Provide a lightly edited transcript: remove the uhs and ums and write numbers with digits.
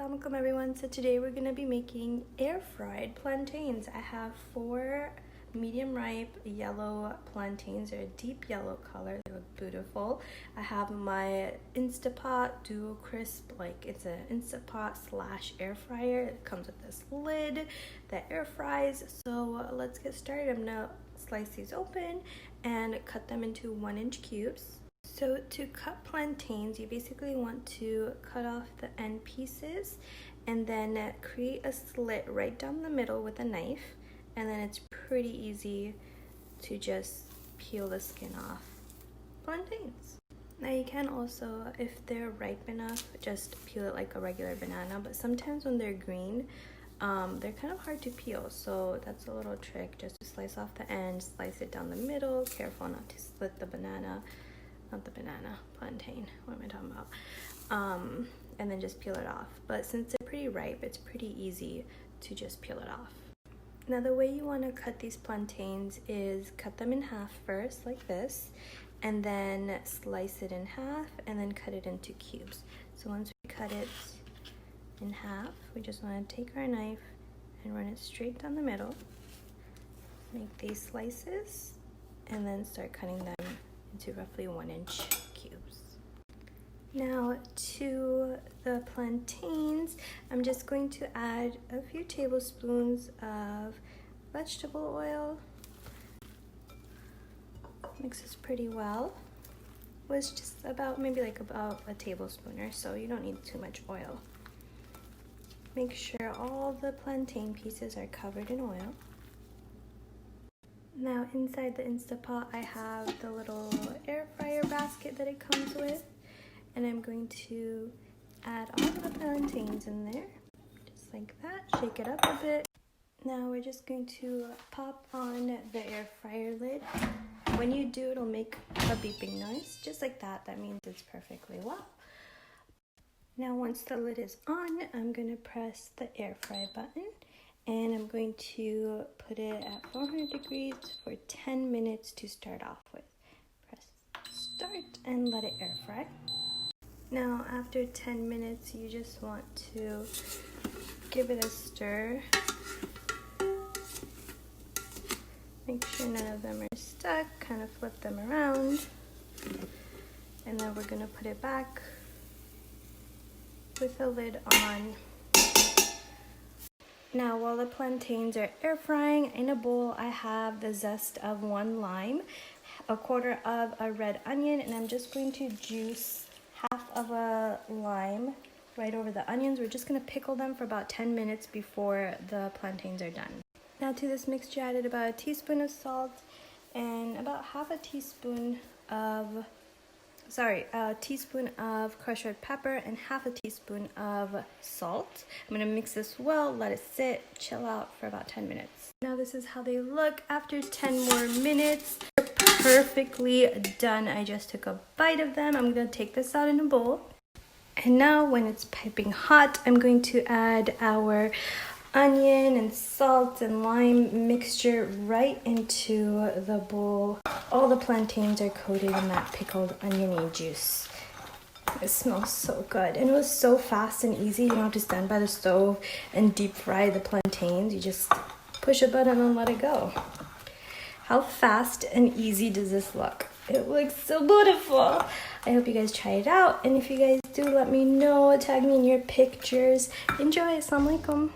Assalamualaikum everyone. So today we're gonna be making air fried plantains. I have 4 medium ripe yellow plantains. They're a deep yellow color. They look beautiful. I have my Instapot Duo Crisp, like it's an Instapot / air fryer. It comes with this lid that air fries. So let's get started. I'm gonna slice these open and cut them into 1-inch cubes. So to cut plantains, you basically want to cut off the end pieces and then create a slit right down the middle with a knife, and then it's pretty easy to just peel the skin off plantains. Now you can also, if they're ripe enough, just peel it like a regular banana, but sometimes when they're green, they're kind of hard to peel, so that's a little trick, just to slice off the end, slice it down the middle, careful not to split the banana. Not the banana, plantain, what am I talking about? And then just peel it off. But since they're pretty ripe, it's pretty easy to just peel it off. Now the way you want to cut these plantains is cut them in half first, like this, and then slice it in half and then cut it into cubes. So once we cut it in half, we just want to take our knife and run it straight down the middle, make these slices, and then start cutting them into roughly 1-inch cubes. Now to the plantains, I'm just going to add a few tablespoons of vegetable oil. Mix this pretty well. It was just about about a tablespoon or so. You don't need too much oil. Make sure all the plantain pieces are covered in oil. Now inside the Instapot, I have the little air fryer basket that it comes with, and I'm going to add all of the plantains in there, just like that. Shake it up a bit. Now we're just going to pop on the air fryer lid. When you do, it'll make a beeping noise, just like that. That means it's perfectly well. Now once the lid is on, I'm going to press the air fry button. And I'm going to put it at 400 degrees for 10 minutes to start off with. Press start and let it air fry. Now after 10 minutes, you just want to give it a stir. Make sure none of them are stuck, kind of flip them around. And then we're gonna put it back with the lid on. Now while the plantains are air frying, in a bowl I have the zest of 1 lime, 1/4 of a red onion, and I'm just going to juice half of a lime right over the onions. We're just going to pickle them for about 10 minutes before the plantains are done. Now to this mixture I added about a teaspoon of salt and about a teaspoon of crushed red pepper and half a teaspoon of salt. I'm gonna mix this well, let it sit, chill out for about 10 minutes. Now this is how they look after 10 more minutes. They're perfectly done. I just took a bite of them. I'm gonna take this out in a bowl. And now when it's piping hot, I'm going to add our onion and salt and lime mixture right into the bowl. All the plantains are coated in that pickled oniony juice. It smells so good, and it was so fast and easy. You don't have to stand by the stove and deep fry the plantains. You just push a button and let it go. How fast and easy does this look? It looks so beautiful. I hope you guys try it out, and if you guys do, let me know. Tag me in your pictures. Enjoy. Assalamualaikum.